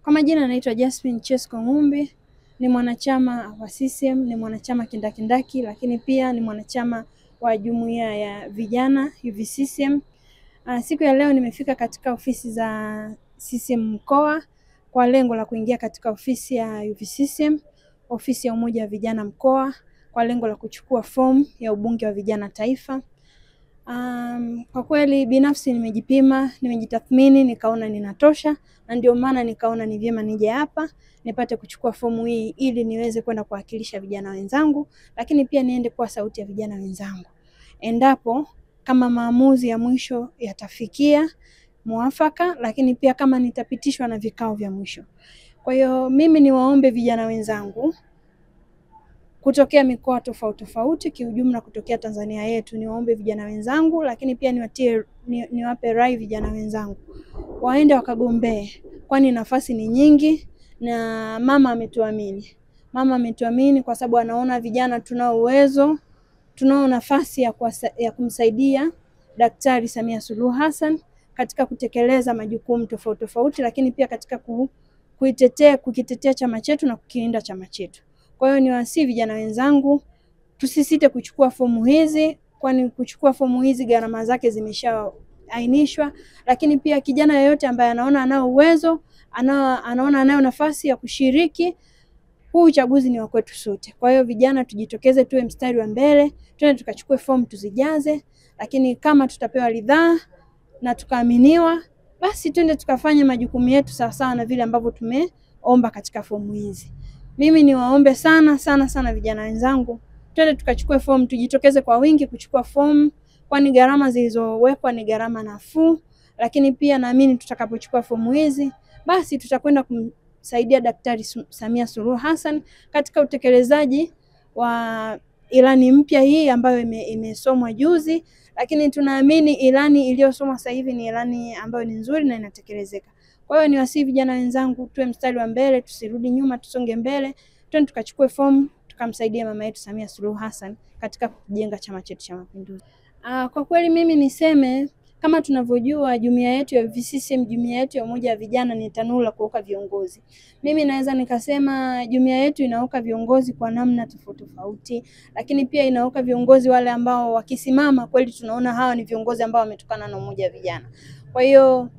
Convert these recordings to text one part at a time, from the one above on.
Kwa majina naitwa Jasmine Chesko Ngumbi, ni mwanachama wa CCM, ni mwanachama kindakindaki, lakini pia ni mwanachama wa jumuiya ya vijana UVCCM. Siku ya leo nimefika katika ofisi za CCM mkoa kwa lengo la kuingia katika ofisi ya UVCCM, ofisi ya umoja wa vijana mkoa, kwa lengo la kuchukua fomu ya ubunge wa vijana taifa. Kwa kweli binafsi nimejipima, nimejitathmini, nikaona ninatosha, na ndio maana nikaona ni vyema nije hapa nipate kuchukua fomu hii ili niweze kwenda kuwakilisha vijana wenzangu, lakini pia niende kuwa sauti ya vijana wenzangu endapo kama maamuzi ya mwisho yatafikia muafaka, lakini pia kama nitapitishwa na vikao vya mwisho. Kwa hiyo mimi niwaombe vijana wenzangu kutokea mikoa tofauti tofauti kiujumla kutokea Tanzania yetu, niwaombe vijana wenzangu, lakini pia niwape rai vijana wenzangu waende wakagombee, kwani nafasi ni nyingi na mama ametuamini. Mama ametuamini kwa sababu anaona vijana tunao uwezo, tunao nafasi ya kumsaidia Daktari Samia Suluhu Hassan katika kutekeleza majukumu tofauti tofauti, lakini pia katika kukitetea chama chetu na kukilinda chama chetu. Kwa hiyo niwasihi vijana wenzangu tusisite kuchukua fomu hizi, kwani kuchukua fomu hizi gharama zake zimeshaainishwa, lakini pia kijana yeyote ambaye anaona anao uwezo, anaona anayo nafasi ya kushiriki, huu uchaguzi ni wa kwetu sote. Kwa hiyo vijana tujitokeze, tuwe mstari wa mbele, twende tukachukue fomu tuzijaze, lakini kama tutapewa ridhaa na tukaaminiwa, basi twende tukafanye majukumu yetu sawa na vile ambavyo tumeomba katika fomu hizi. Mimi niwaombe sana vijana wenzangu, twende tukachukue fomu, tujitokeze kwa wingi kuchukua fomu, kwani gharama zilizowekwa ni gharama nafuu, lakini pia naamini tutakapochukua fomu hizi, basi tutakwenda kumsaidia Daktari Samia Suluhu Hassan katika utekelezaji wa ilani mpya hii ambayo imesomwa juzi, lakini tunaamini ilani iliyosomwa sasa hivi ni ilani ambayo ni nzuri na inatekelezeka. Kwa hiyo niwasihi vijana wenzangu tuwe mstari wa mbele, tusirudi nyuma, tusonge mbele, twende tukachukue fomu, tukamsaidia mama yetu Samia Suluhu Hassan katika kujenga chama chetu cha Mapinduzi. Kwa kweli mimi niseme kama tunavyojua jumuiya yetu ya UVCCM, jumuiya yetu ya umoja wa vijana ni tanuru la kuoka viongozi. Mimi naweza nikasema jumuiya yetu inaoka viongozi kwa namna tofauti tofauti, lakini pia inaoka viongozi wale ambao wakisimama kweli tunaona hawa ni viongozi ambao wametokana na umoja wa vijana. Kwa hiyo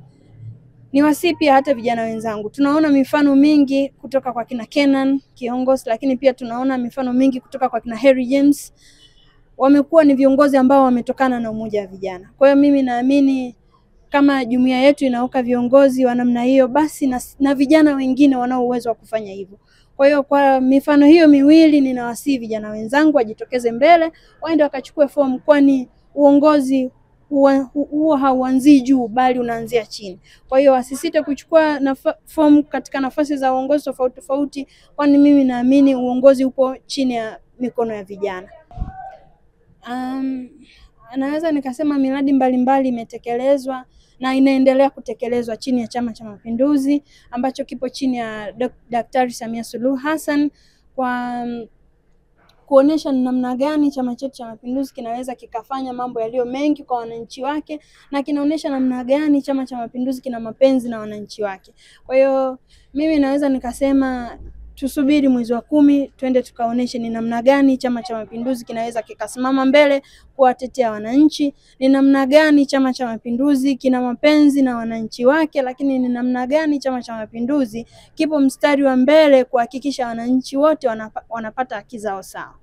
niwasihi pia hata vijana wenzangu, tunaona mifano mingi kutoka kwa kina Kenan kiongozi, lakini pia tunaona mifano mingi kutoka kwa kina Harry James, wamekuwa ni viongozi ambao wametokana na umoja wa vijana. Kwa hiyo mimi naamini kama jumuiya yetu inaoka viongozi wa namna hiyo, basi na vijana wengine wanao uwezo wa kufanya hivyo. Kwa hiyo kwa mifano hiyo miwili ninawasihi vijana wenzangu wajitokeze mbele, waende wakachukue fomu, kwani uongozi huwa hauanzi juu bali unaanzia chini. Kwa hiyo wasisite kuchukua fomu katika nafasi za uongozi tofauti tofauti, kwani mimi naamini uongozi upo chini ya mikono ya vijana. Naweza nikasema miradi mbalimbali imetekelezwa na inaendelea kutekelezwa chini ya Chama cha Mapinduzi ambacho kipo chini ya Daktari Samia Suluhu Hassan, kwa kuonesha namna gani chama chetu cha Mapinduzi kinaweza kikafanya mambo yaliyo mengi kwa wananchi wake, na kinaonesha namna gani Chama cha Mapinduzi kina mapenzi na wananchi wake. Kwa hiyo mimi naweza nikasema tusubiri mwezi wa 10 twende tukaoneshe ni namna gani Chama cha Mapinduzi kinaweza kikasimama mbele kuwatetea wananchi, ni namna gani Chama cha Mapinduzi kina mapenzi na wananchi wake, lakini ni namna gani Chama cha Mapinduzi kipo mstari wa mbele kuhakikisha wananchi wote wanapata haki zao sawa.